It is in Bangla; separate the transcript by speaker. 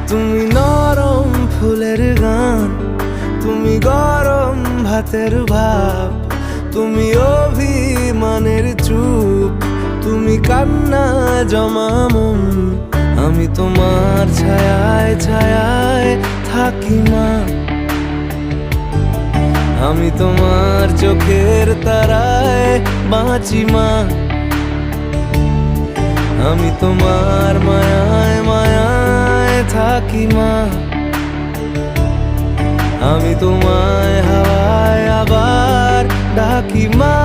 Speaker 1: তুমি নরম ফুলের গান, তুমি গরম ভাতের ভাব, তুমি অভিমানের চুপ, তুমি কান্না জমা মন। আমি তোমার ছায়ায় ছায়ায় থাকি মা, আমি তোমার চোখের তারায় বাঁচি মা, আমি তোমার মায়ায় মায়ায় থাকি মা, আমি তোমায় হাওয়ায় আবার ডাকি মা।